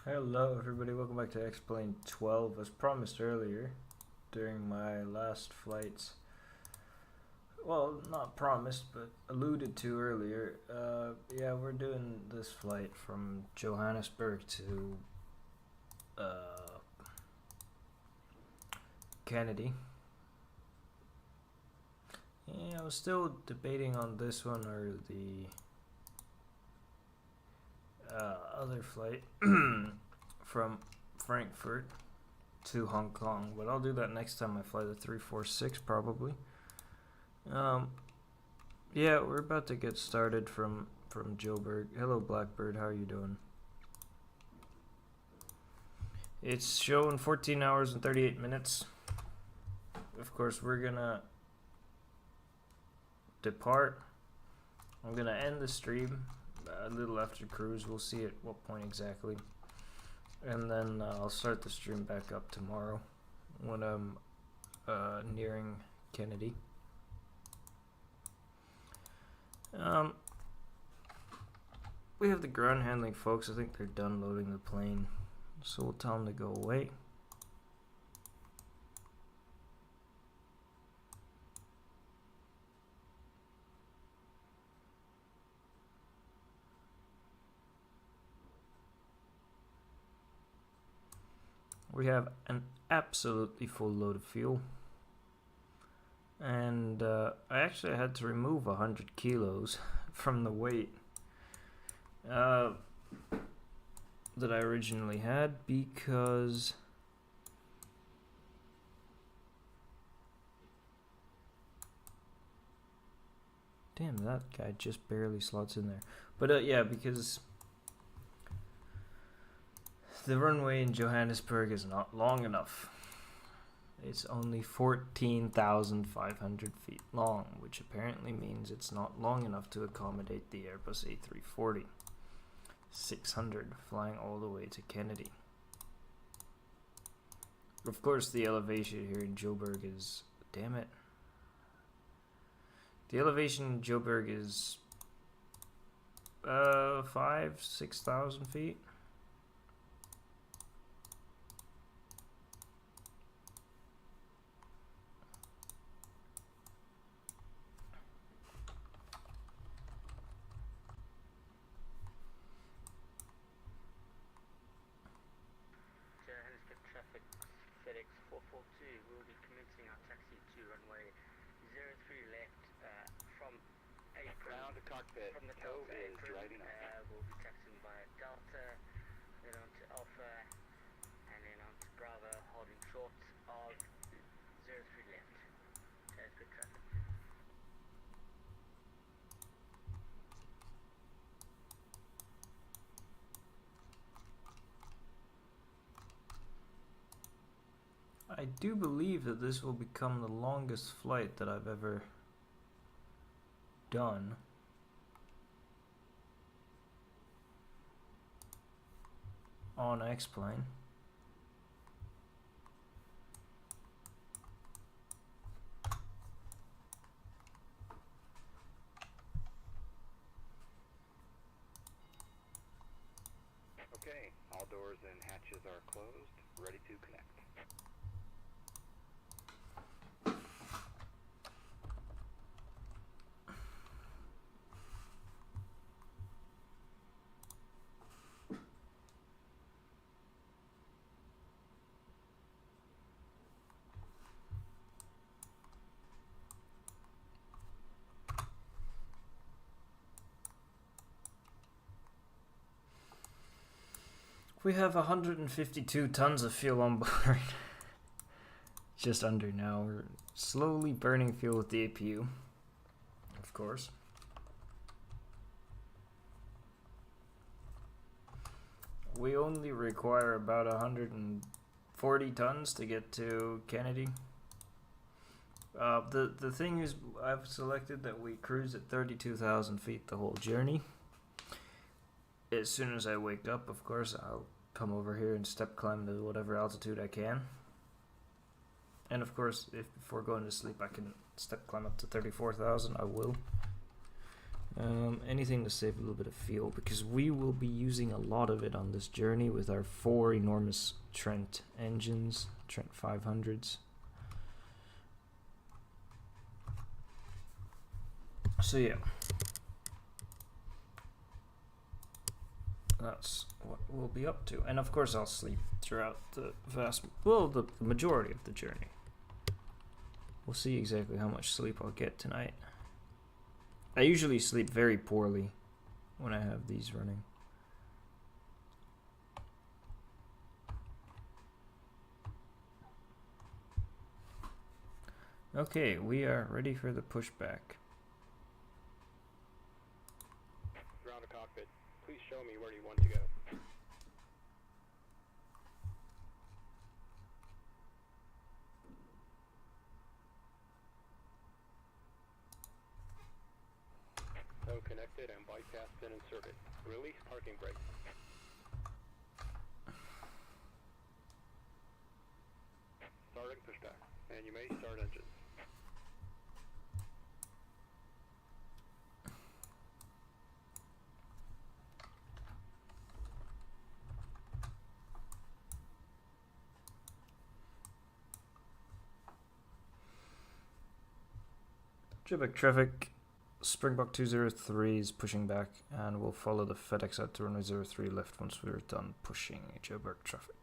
Hello everybody, welcome back to X-Plane 12. As promised earlier during my last flights, well, not promised but alluded to earlier, yeah, we're doing this flight from Johannesburg to Kennedy. Yeah, I was still debating on this one or the other flight from Frankfurt to Hong Kong, but I'll do that next time I fly the 346 probably. Yeah, we're about to get started from Joburg. Hello Blackbird, how are you doing? It's showing 14 hours and 38 minutes. Of course, we're gonna depart. I'm gonna end the stream a little after cruise. We'll see at what point exactly, and then I'll start the stream back up tomorrow when I'm nearing Kennedy. We have the ground handling folks. I think they're done loading the plane, so we'll tell them to go away. We have an absolutely full load of fuel, and I actually had to remove 100 kilos from the weight that I originally had because damn, that guy just barely slots in there. But yeah, because the runway in Johannesburg is not long enough. It's only 14,500 feet long, which apparently means it's not long enough to accommodate the Airbus A340-600 flying all the way to Kennedy. Of course, the elevation here in Joburg is... damn it. The elevation in Joburg is 6,000 feet. Johannesburg traffic, FedEx 442, we will be commencing our taxi to runway 03 left from apron. Ground to cockpit. From the Toe Delta is apron, driving up. we'll be taxiing via Delta, then on to Alpha, and then on to Bravo, holding short of 03 left. Johannesburg traffic. I do believe that this will become the longest flight that I've ever done. On X-Plane. Okay, all doors and hatches are closed, ready to connect. We have 152 tons of fuel on board. Just under now. We're slowly burning fuel with the APU, of course. We only require about 140 tons to get to Kennedy. The thing is, I've selected that we cruise at 32,000 feet the whole journey. As soon as I wake up, of course, I'll come over here and step climb to whatever altitude I can. And of course, if before going to sleep I can step climb up to 34,000, I will. Anything to save a little bit of fuel, because we will be using a lot of it on this journey with our 4 enormous Trent engines, Trent 500s. So yeah, that's what we'll be up to. And of course I'll sleep throughout the the majority of the journey. We'll see exactly how much sleep I'll get tonight. I usually sleep very poorly when I have these running. Okay, we are ready for the pushback. Ground to cockpit. Please show me where you want to go. So connected and bypass been inserted. Release parking brake. Starting pushback. And you may start engines. JFK traffic, Springbok 203 is pushing back, and we'll follow the FedEx out to runway 03 left once we're done pushing JFK traffic.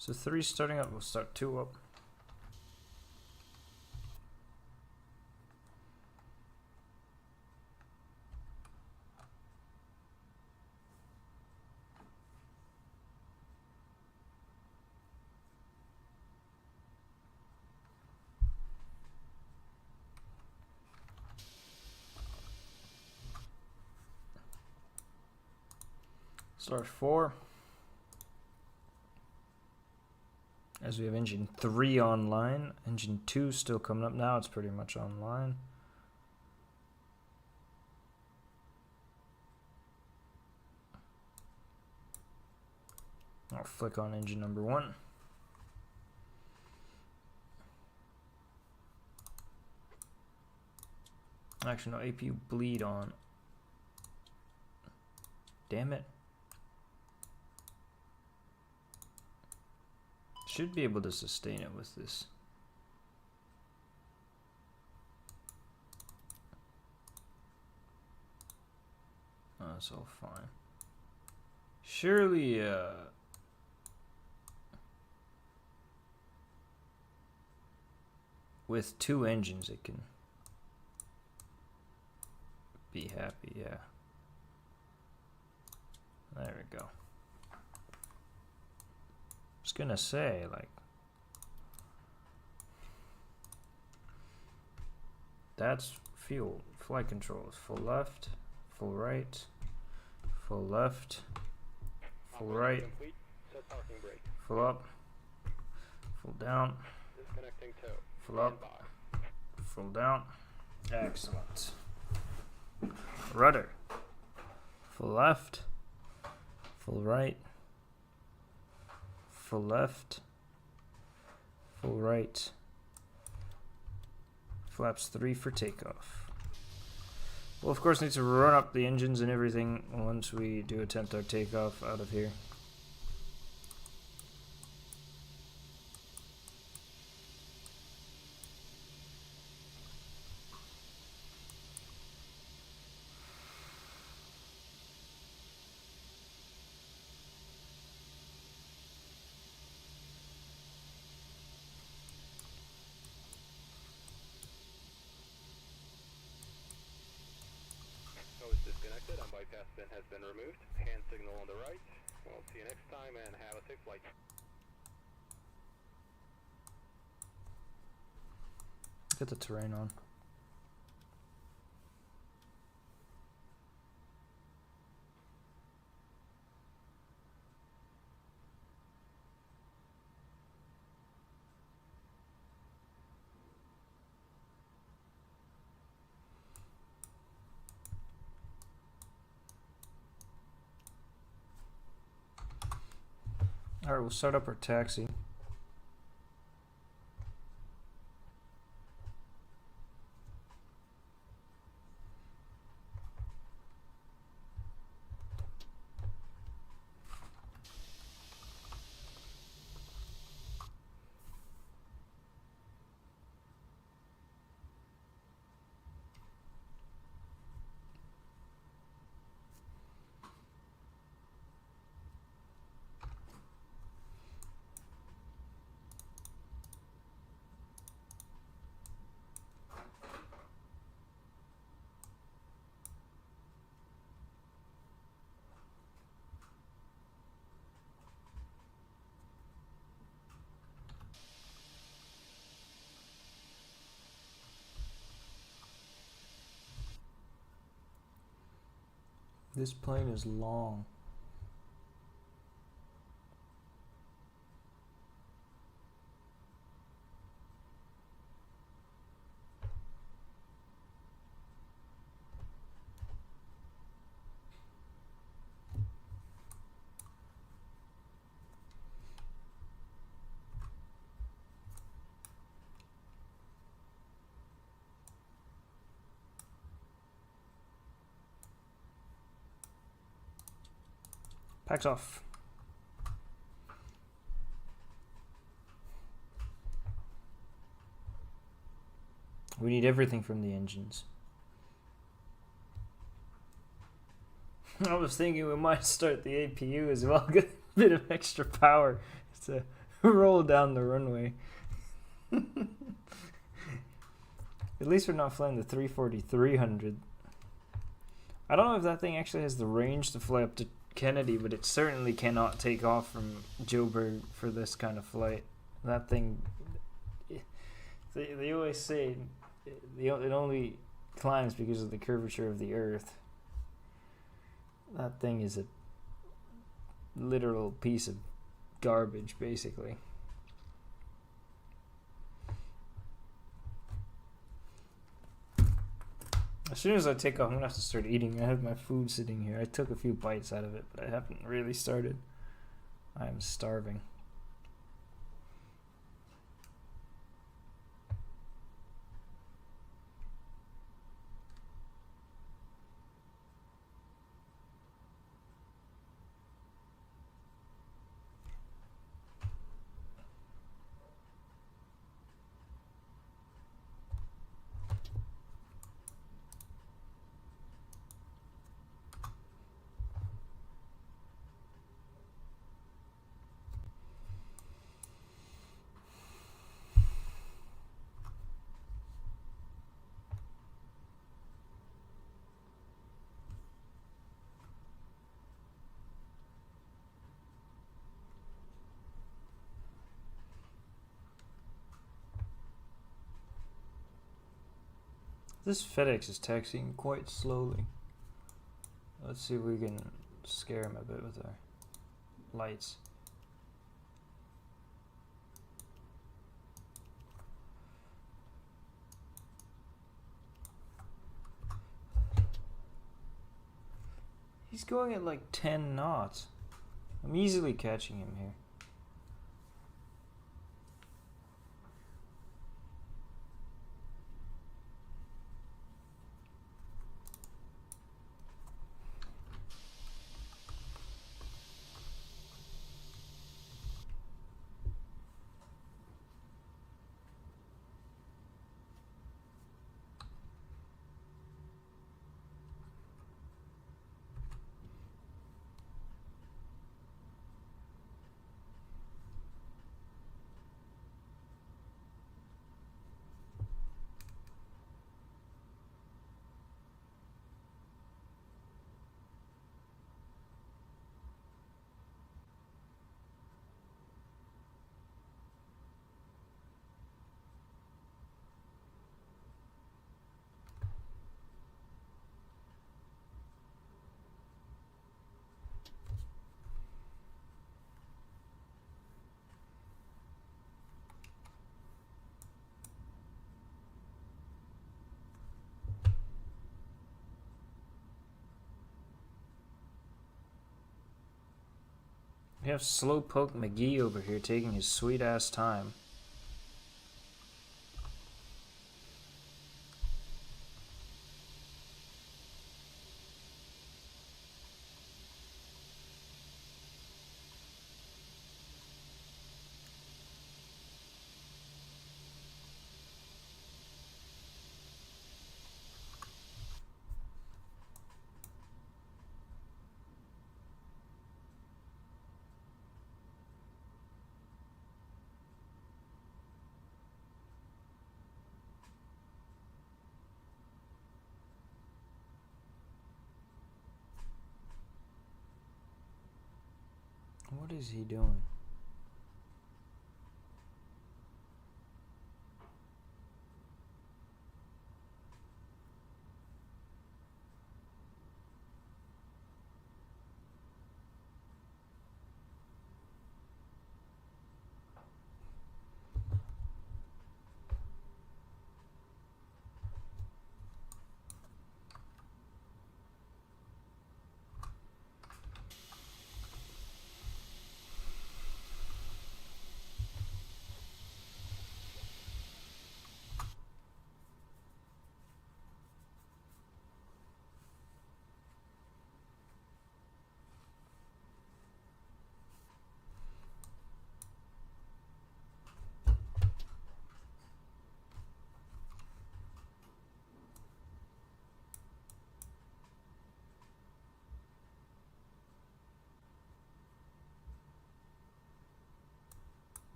So 3 starting up, we'll start 2 up. Start 4. As we have engine 3 online, engine 2 still coming up now, it's pretty much online. I'll flick on engine number 1. Actually, no, APU bleed on. Damn it. Should be able to sustain it with this. Oh, that's all fine. Surely, with 2 engines it can be happy, yeah. There we go. I was gonna say, like, that's fuel. Flight controls. Full left, full right, full left, full right, full up, full down, full up, full down. Excellent. Rudder. Full left, full right, full left, full right, flaps 3 for takeoff. We'll of course need to run up the engines and everything once we do attempt our takeoff out of here. Bypass bin has been removed. Hand signal on the right. We'll see you next time and have a safe flight. Get the terrain on. Alright, we'll start up our taxi. This plane is long. Packs off. We need everything from the engines. I was thinking we might start the APU as well, get a bit of extra power to roll down the runway. At least we're not flying the 340-300. I don't know if that thing actually has the range to fly up to Kennedy, but it certainly cannot take off from Joburg for this kind of flight. That thing, they always say it only climbs because of the curvature of the Earth. That thing is a literal piece of garbage, basically. As soon as I take off, I'm gonna have to start eating. I have my food sitting here. I took a few bites out of it, but I haven't really started. I am starving. This FedEx is taxiing quite slowly. Let's see if we can scare him a bit with our lights. He's going at like 10 knots. I'm easily catching him here. We have Slowpoke McGee over here taking his sweet ass time. What is he doing?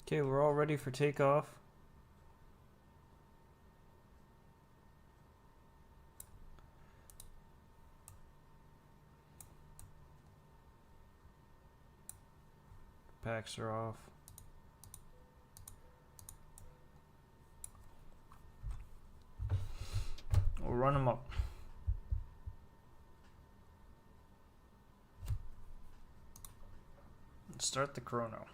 Okay, we're all ready for takeoff. Packs are off. We'll run them up. Let's start the chrono.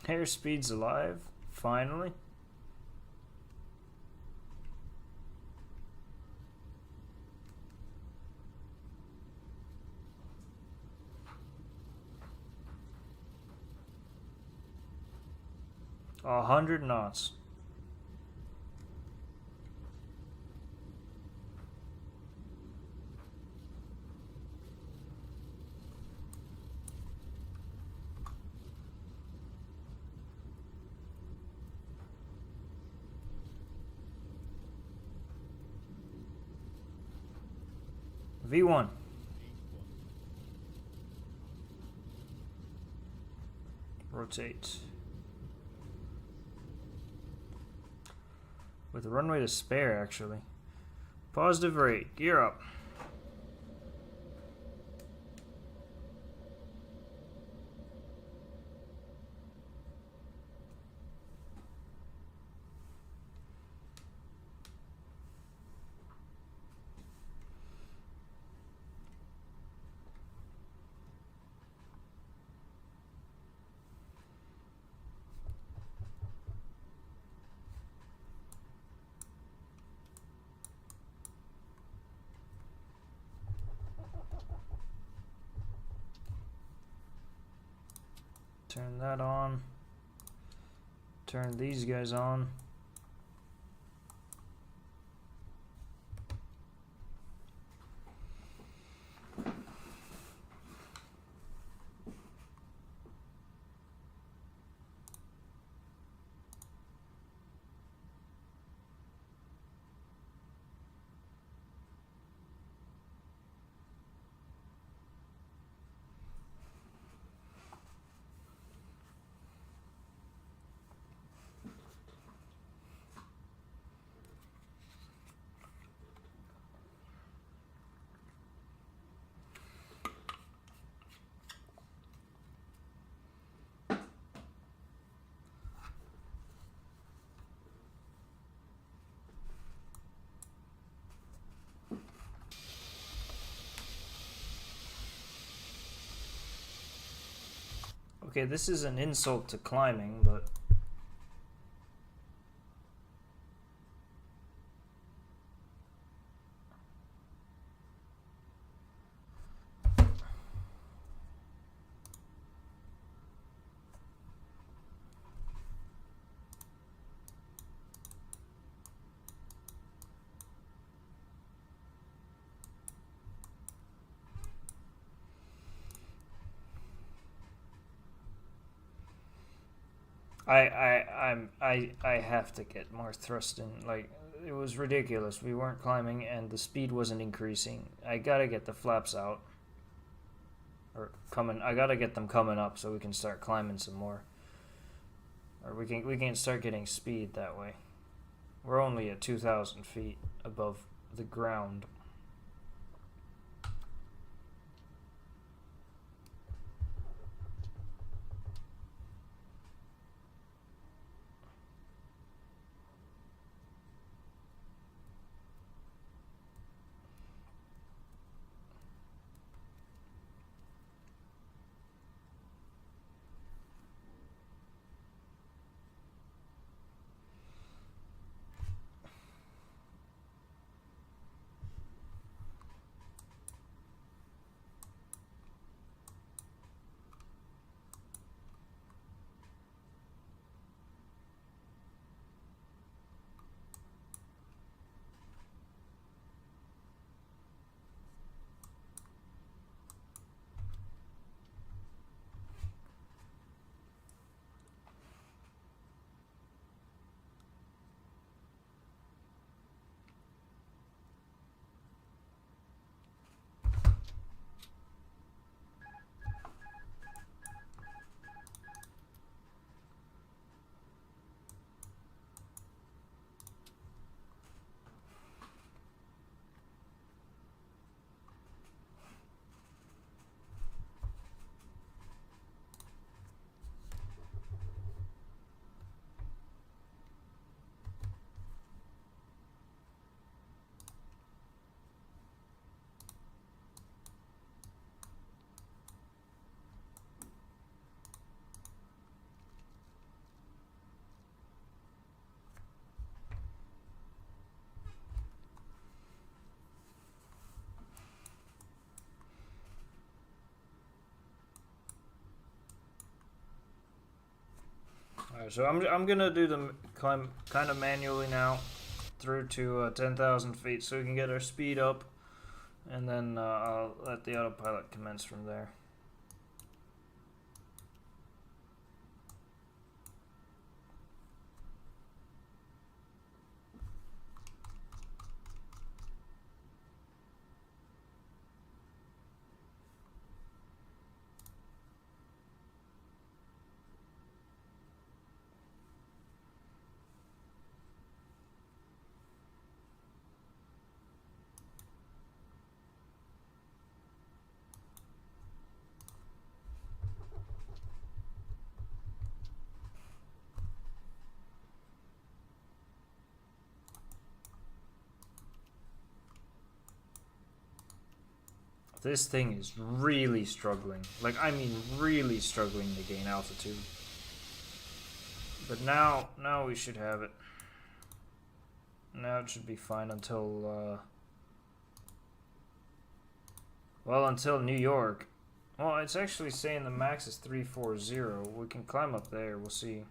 Airspeed's alive, finally. A 100 knots. V1. Rotate. With a runway to spare, actually. Positive rate. Gear up. Turn that on. Turn these guys on. Okay, this is an insult to climbing, but... I have to get more thrust in. Like, it was ridiculous. We weren't climbing and the speed wasn't increasing. I gotta get the flaps out. Or coming, I gotta get them coming up so we can start climbing some more. Or we can start getting speed that way. We're only at 2,000 feet above the ground. Alright, so I'm gonna do the climb kind of manually now through to 10,000 feet so we can get our speed up, and then I'll let the autopilot commence from there. This thing is really struggling. Like, I mean really struggling to gain altitude. But now we should have it. Now it should be fine until, well, until New York. Well, it's actually saying the max is 340. We can climb up there, we'll see.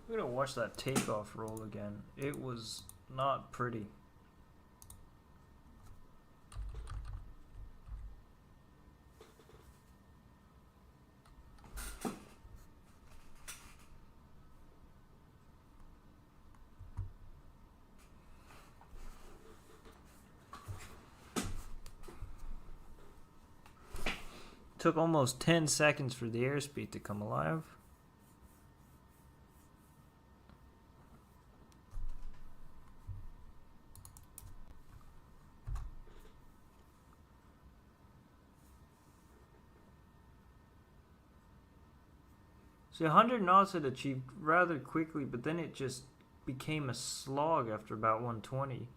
We're gonna watch that takeoff roll again. It was not pretty. Took almost 10 seconds for the airspeed to come alive. See, 100 knots had achieved rather quickly, but then it just became a slog after about 120.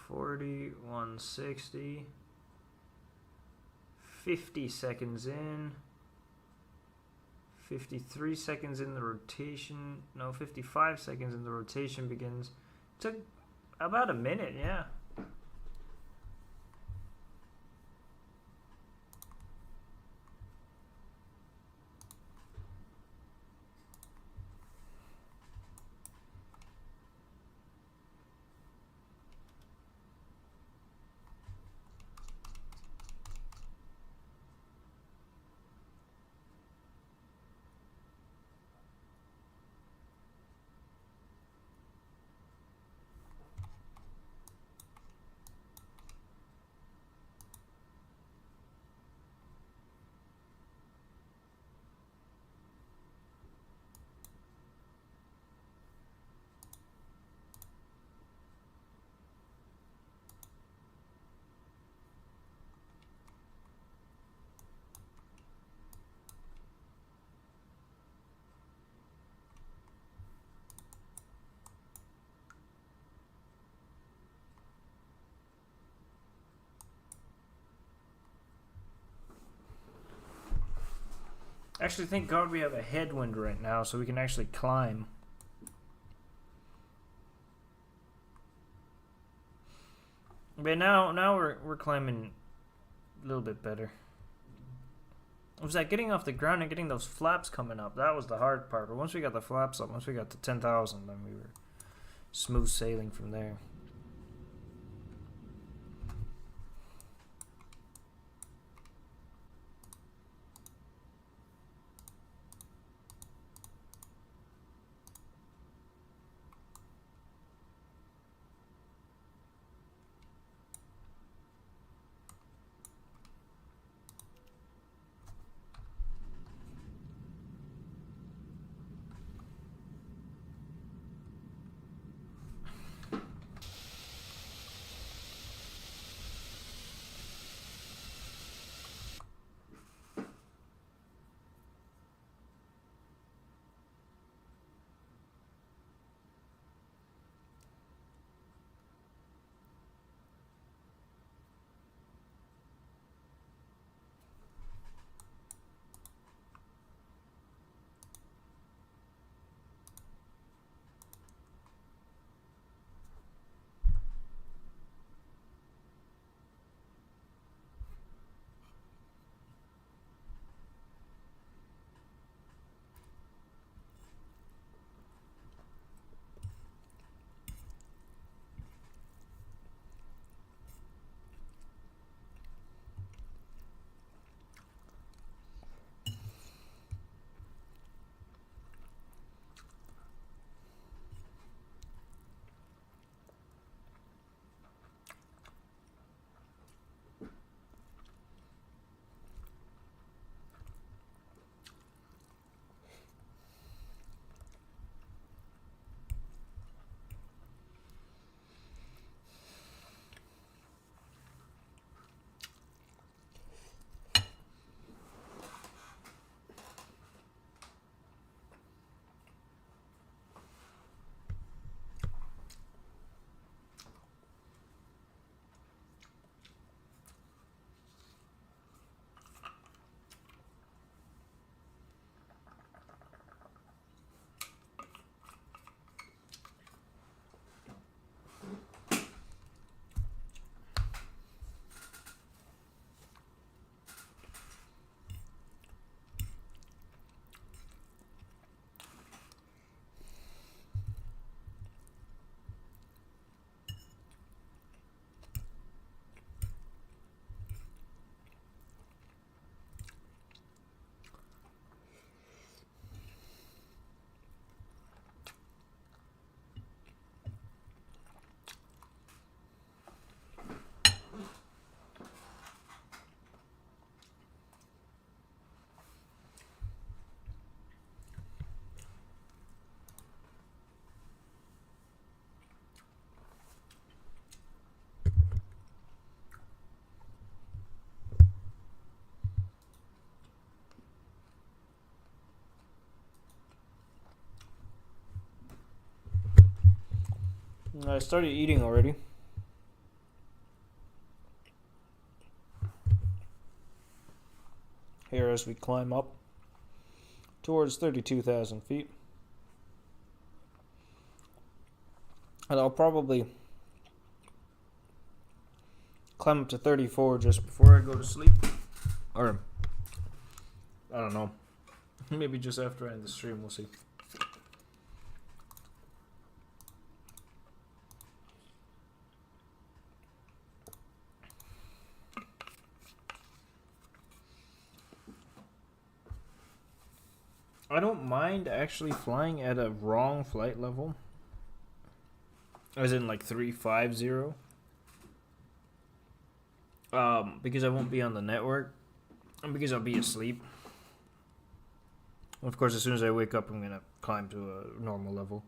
$140, $160, 50 seconds in, 53 seconds in the rotation, no, 55 seconds in the rotation begins. Took about a minute, yeah. Actually, thank God we have a headwind right now, so we can actually climb. But now we're climbing a little bit better. It was that getting off the ground and getting those flaps coming up. That was the hard part. But once we got the flaps up, once we got to 10,000, then we were smooth sailing from there. I started eating already. Here as we climb up towards 32,000 feet. And I'll probably climb up to 34 just before I go to sleep. Or, I don't know. Maybe just after I end the stream, we'll see. I don't mind actually flying at a wrong flight level. As in like 350. Because I won't be on the network. And because I'll be asleep. Of course, as soon as I wake up, I'm going to climb to a normal level.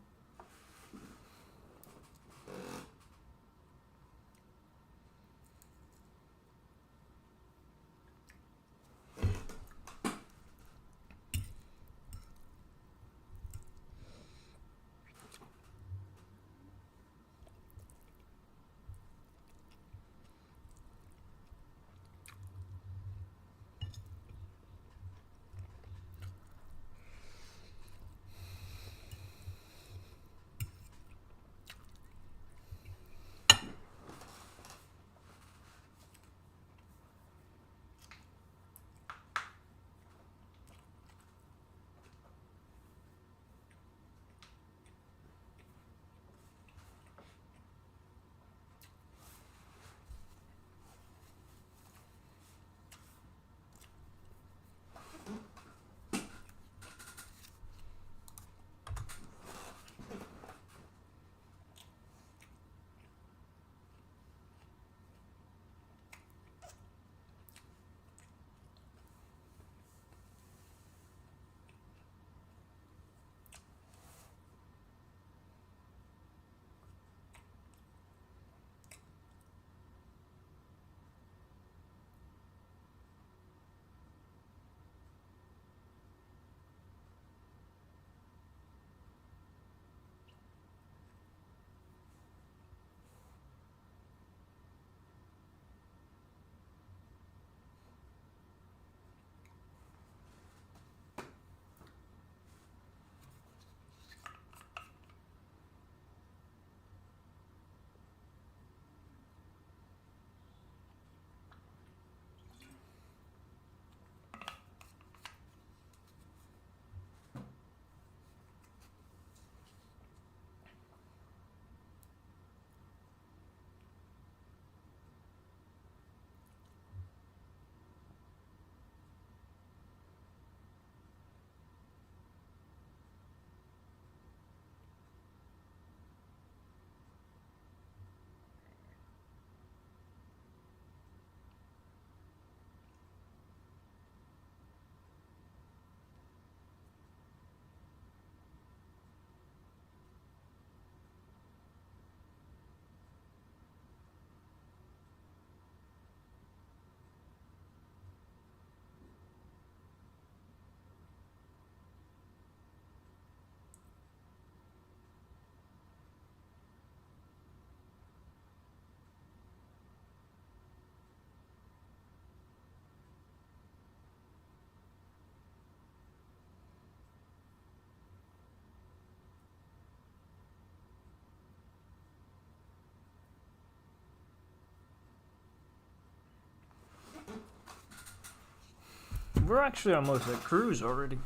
We're actually almost at cruise already.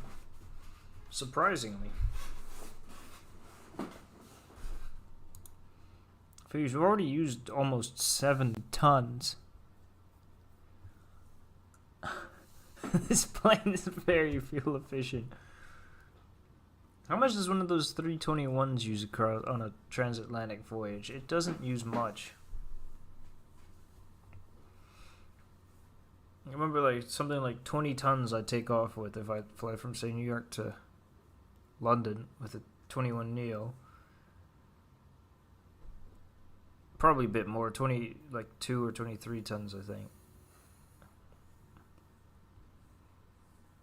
Surprisingly. We've already used almost 7 tons. This plane is very fuel efficient. How much does one of those 321s use across on a transatlantic voyage? It doesn't use much. I remember like something like 20 tons I'd take off with if I fly from say New York to London with a 21 Neo. Probably a bit more, 20 like 2 or 23 tons I think.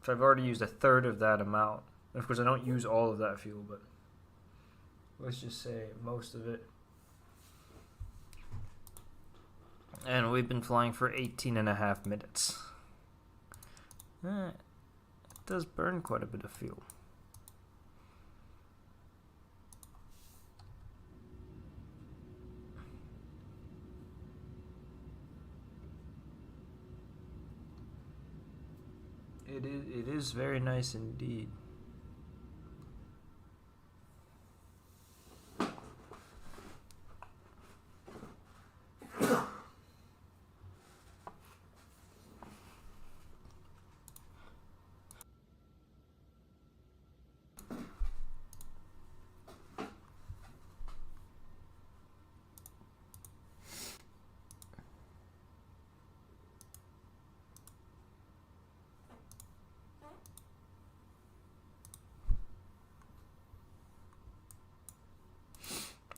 So I've already used a third of that amount. Of course I don't use all of that fuel, but let's just say most of it. And we've been flying for 18.5 minutes. It does burn quite a bit of fuel. It is very nice indeed.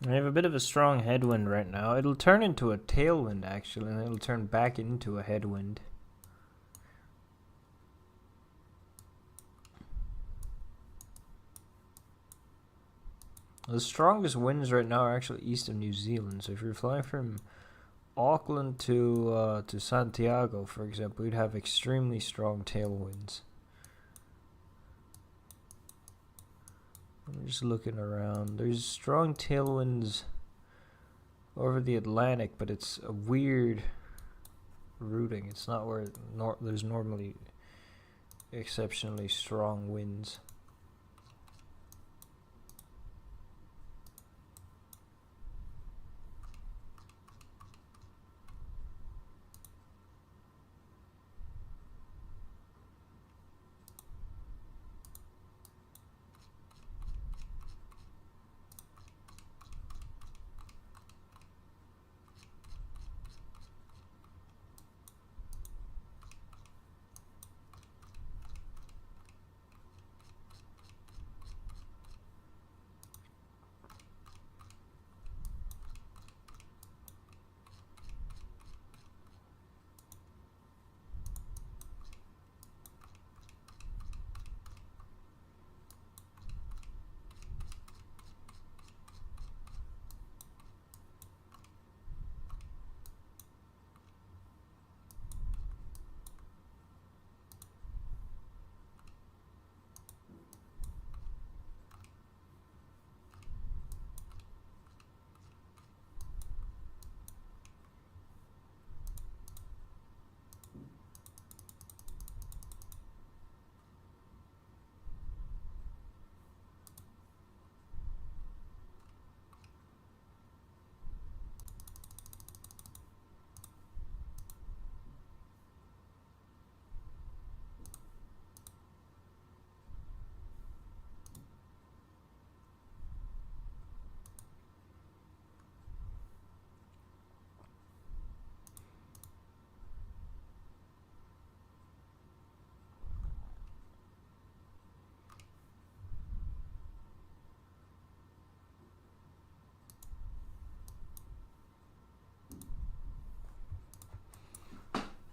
I have a bit of a strong headwind right now. It'll turn into a tailwind actually, and it'll turn back into a headwind. The strongest winds right now are actually east of New Zealand. So if you're flying from Auckland to Santiago, for example, you'd have extremely strong tailwinds. I'm just looking around. There's strong tailwinds over the Atlantic, but it's a weird routing. It's not where there's normally exceptionally strong winds.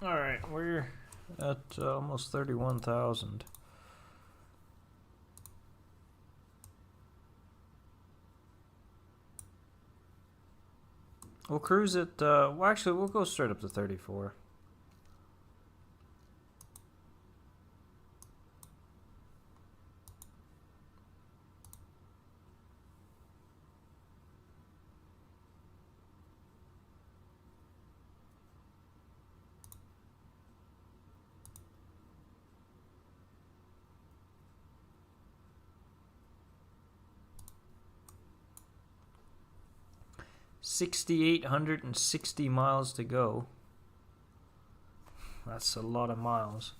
Alright, we're at almost 31,000. We'll cruise it, well actually we'll go straight up to 34. $6,860 miles to go. That's a lot of miles.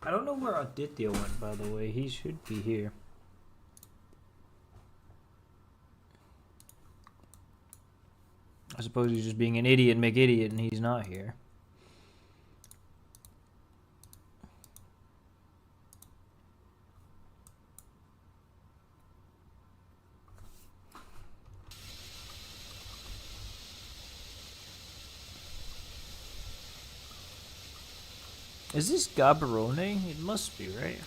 I don't know where Aditya went, by the way. He should be here. I suppose he's just being an idiot McIdiot and he's not here. Is this Gaborone? It must be, right?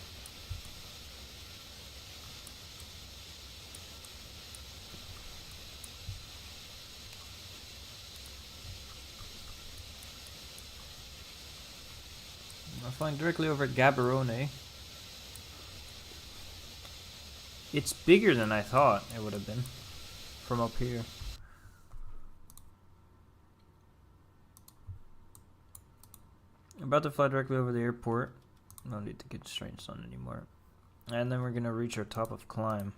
I'm flying directly over Gaborone. It's bigger than I thought it would have been from up here. I'm about to fly directly over the airport. No need to get strange sun anymore. And then we're gonna reach our top of climb.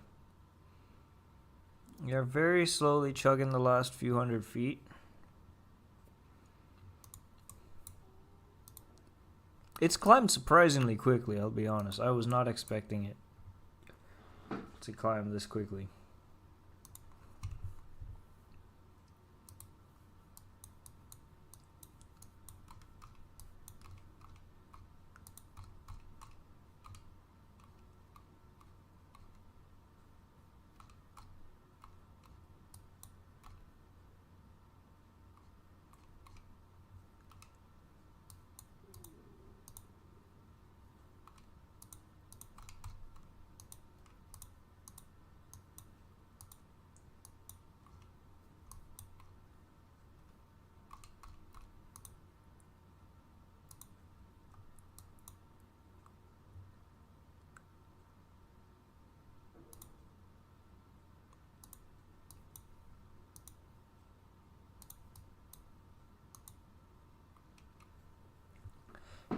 We are very slowly chugging the last few hundred feet. It's climbed surprisingly quickly, I'll be honest. I was not expecting it to climb this quickly.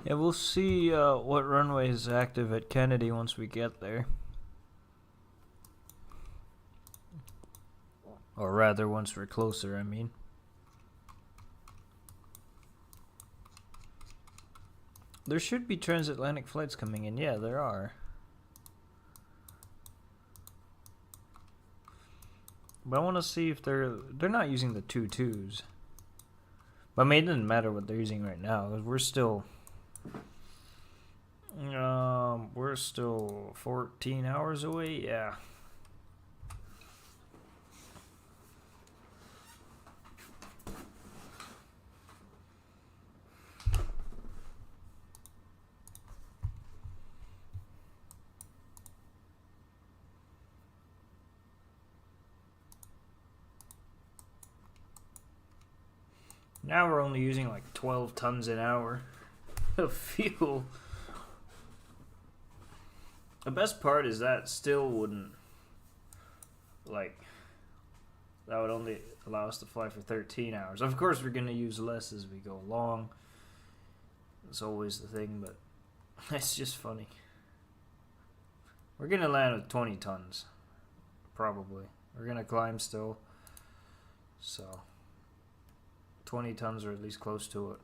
Yeah, we'll see what runway is active at Kennedy once we get there. Or rather, once we're closer, I mean. There should be transatlantic flights coming in. Yeah, there are. But I want to see if they're not using the 2.2s. But I mean, it doesn't matter what they're using right now, because we're still 14 hours away. Yeah. Now we're only using like 12 tons an hour of fuel. The best part is that still wouldn't, like, that would only allow us to fly for 13 hours. Of course, we're going to use less as we go along. It's always the thing, but it's just funny. We're going to land with 20 tons, probably. We're going to climb still, so 20 tons or at least close to it.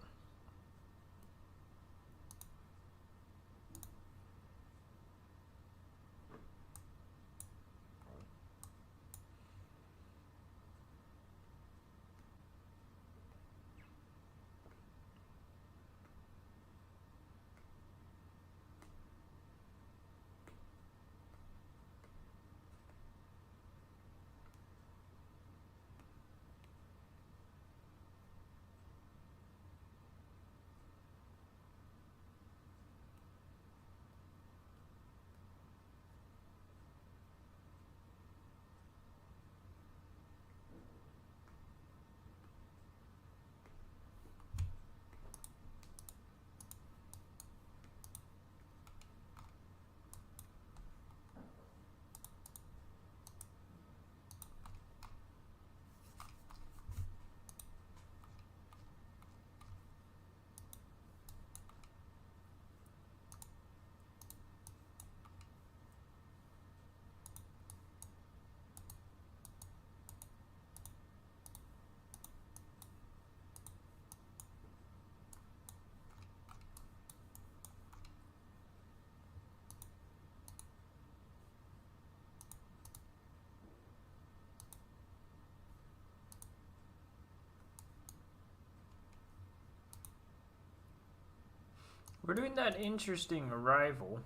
We're doing that interesting arrival,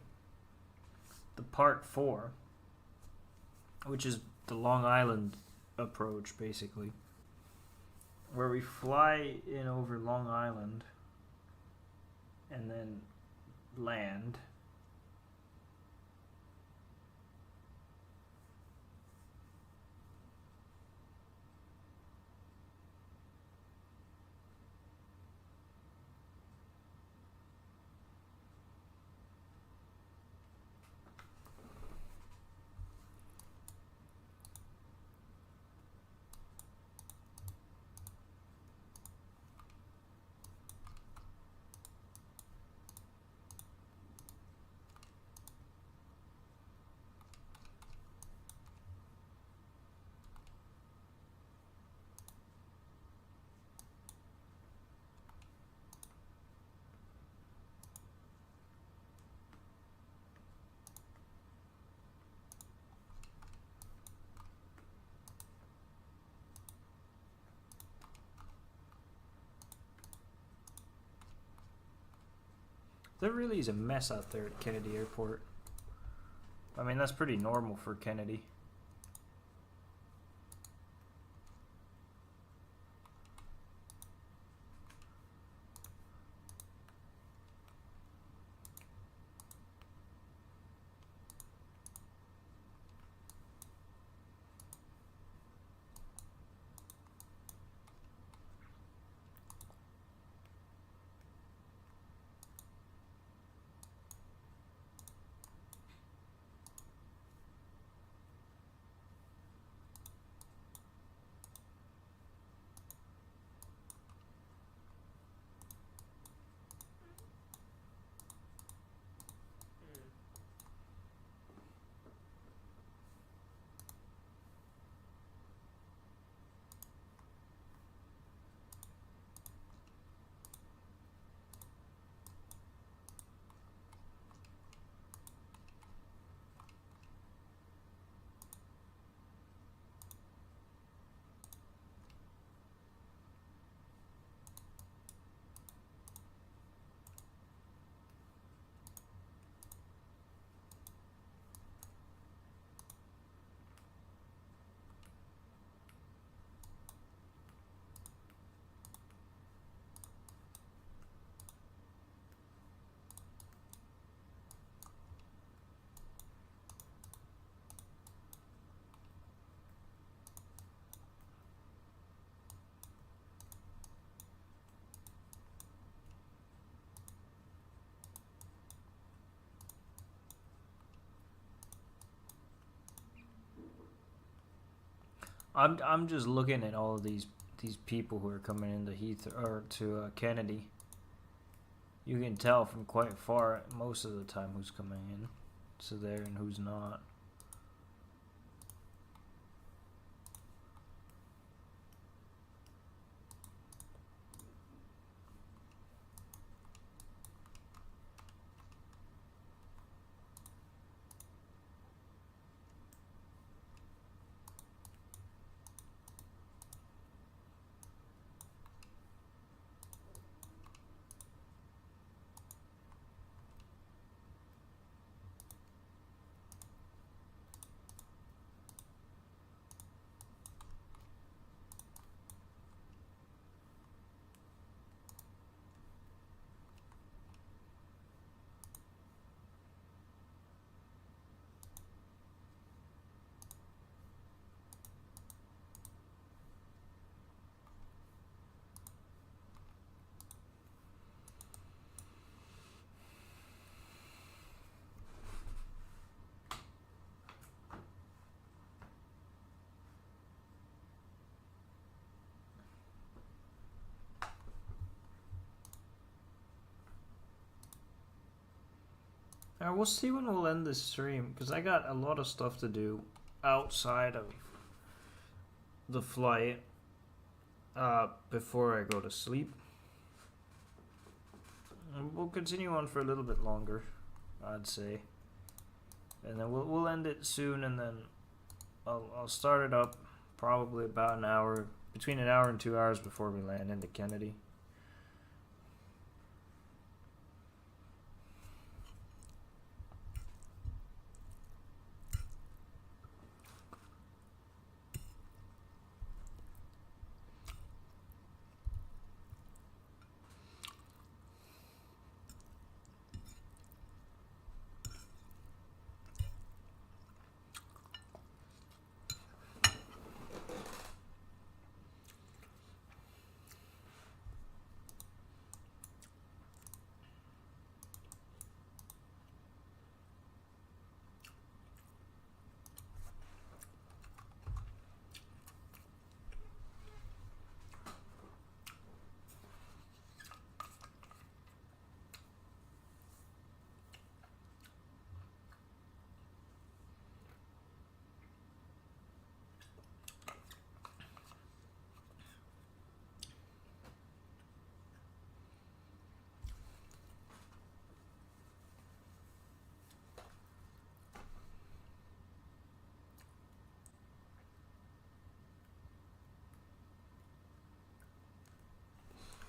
the part 4, which is the Long Island approach, basically, where we fly in over Long Island and then land. There really is a mess out there at Kennedy Airport. I mean, that's pretty normal for Kennedy. I'm just looking at all of these people who are coming into Heathrow or to Kennedy. You can tell from quite far most of the time who's coming in to there and who's not. We'll see when we'll end this stream, because I got a lot of stuff to do outside of the flight before I go to sleep. And we'll continue on for a little bit longer, I'd say, and then we'll end it soon, and then I'll start it up probably about an hour, between an hour and 2 hours before we land into Kennedy.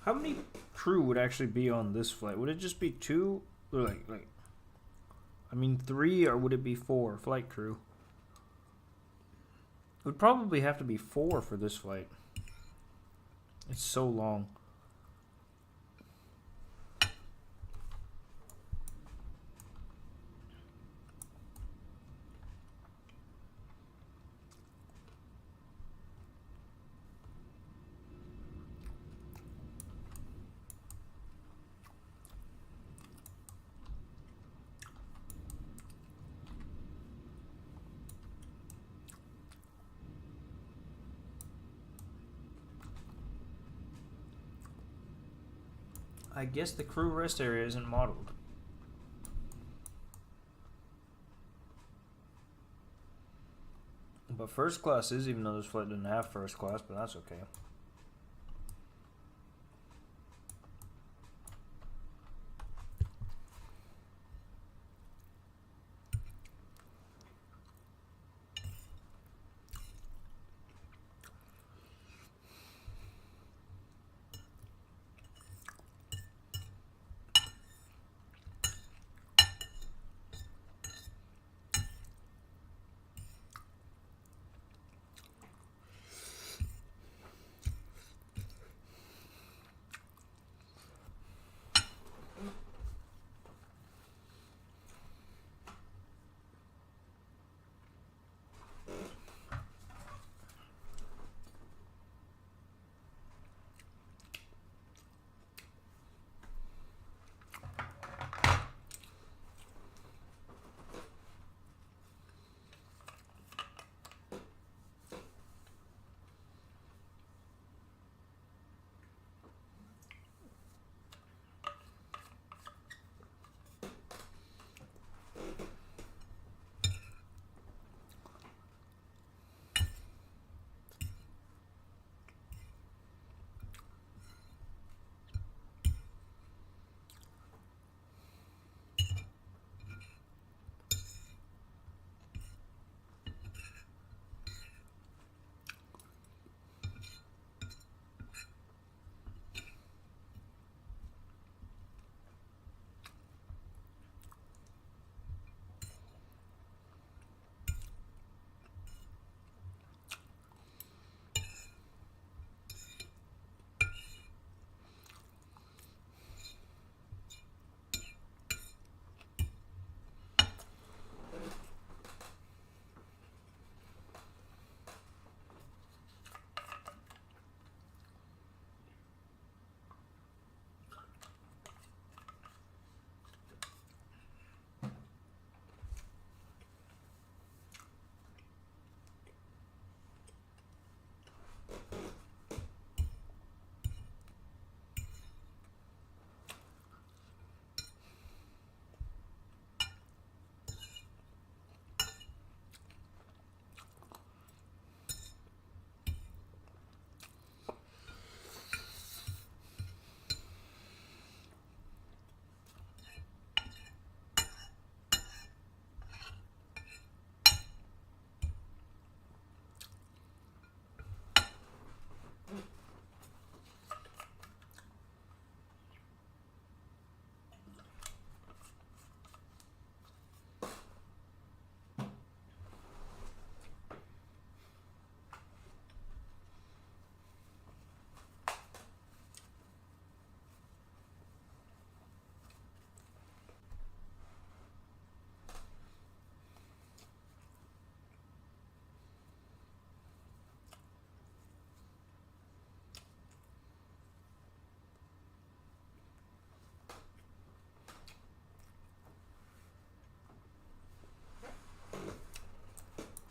How many crew would actually be on this flight? Would it just be 2? Or I mean 3, or would it be 4 flight crew? It would probably have to be 4 for this flight. It's so long. I guess the crew rest area isn't modeled. But first class is, even though this flight didn't have first class, but that's okay.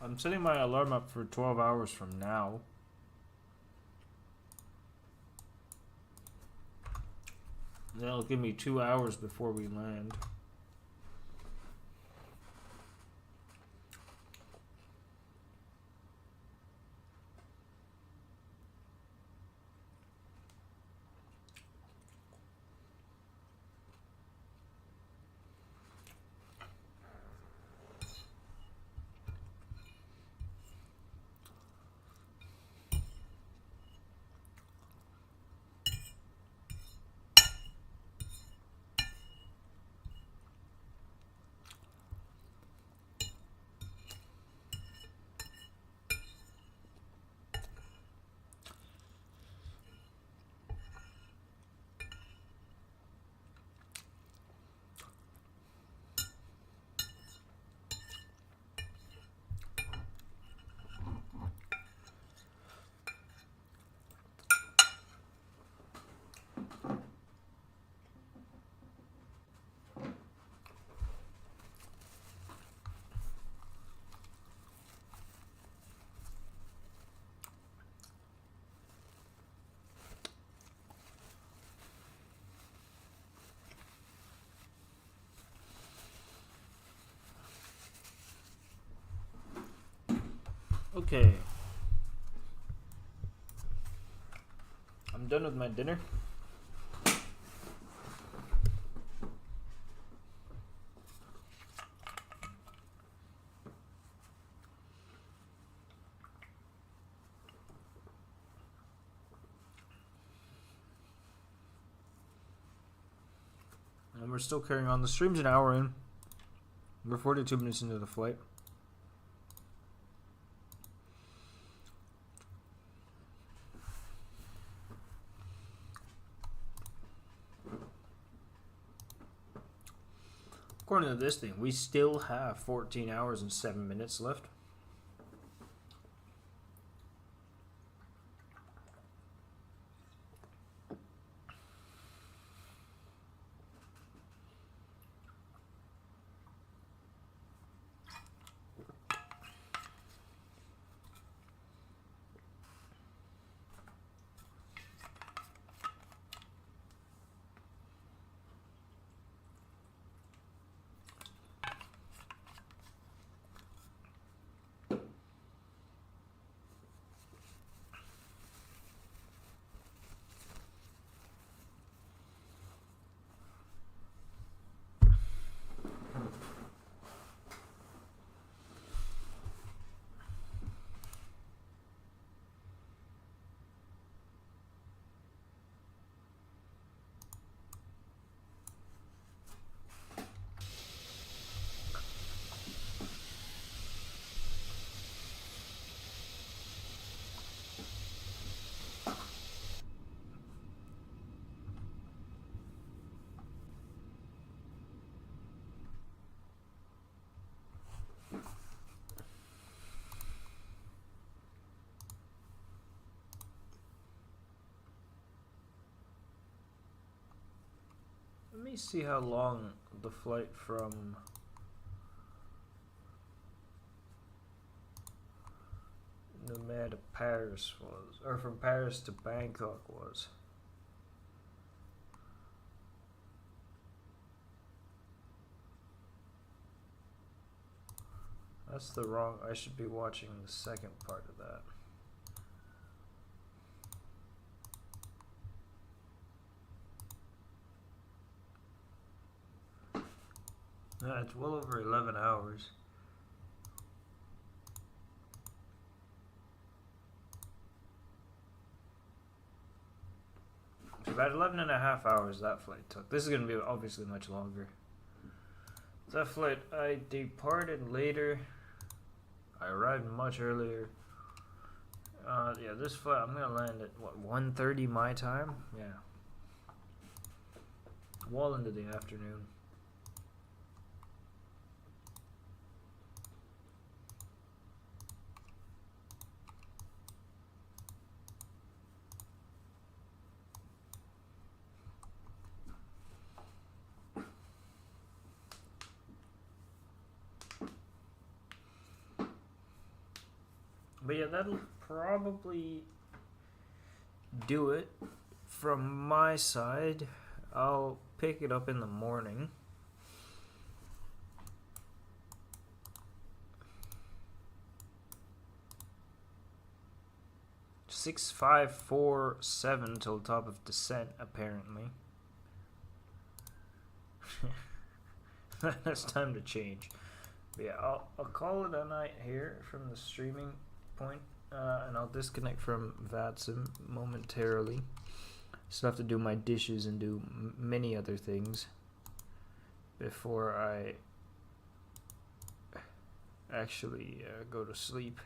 I'm setting my alarm up for 12 hours from now. That'll give me 2 hours before we land. Okay. I'm done with my dinner. And we're still carrying on. The stream's an hour in. We're 42 minutes into the flight. According to this thing, we still have 14 hours and 7 minutes left. Let me see how long the flight from Nomad to Paris was, or from Paris to Bangkok was. That's the wrong, I should be watching the second part of that. Yeah, it's well over 11 hours. It's about 11 and a half hours that flight took. This is going to be obviously much longer. That flight, I departed later. I arrived much earlier. Yeah, this flight, I'm going to land at, what, 1:30 my time? Yeah. Well into the afternoon. But yeah, that'll probably do it from my side. I'll pick it up in the morning. $6,547 till top of descent, apparently. That's time to change. But yeah, I'll call it a night here from the streaming point, and I'll disconnect from VATSIM momentarily. Still have to do my dishes and do many other things before I actually go to sleep.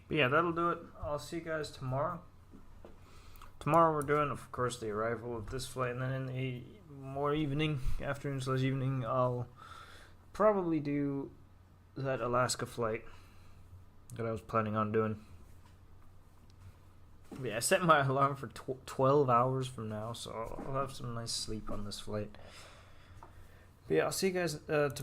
But yeah, that'll do it. I'll see you guys tomorrow. Tomorrow we're doing, of course, the arrival of this flight, and then in the more afternoon/evening, I'll probably do that Alaska flight. that I was planning on doing. But yeah, I set my alarm for 12 hours from now, so I'll have some nice sleep on this flight. But yeah, I'll see you guys tomorrow.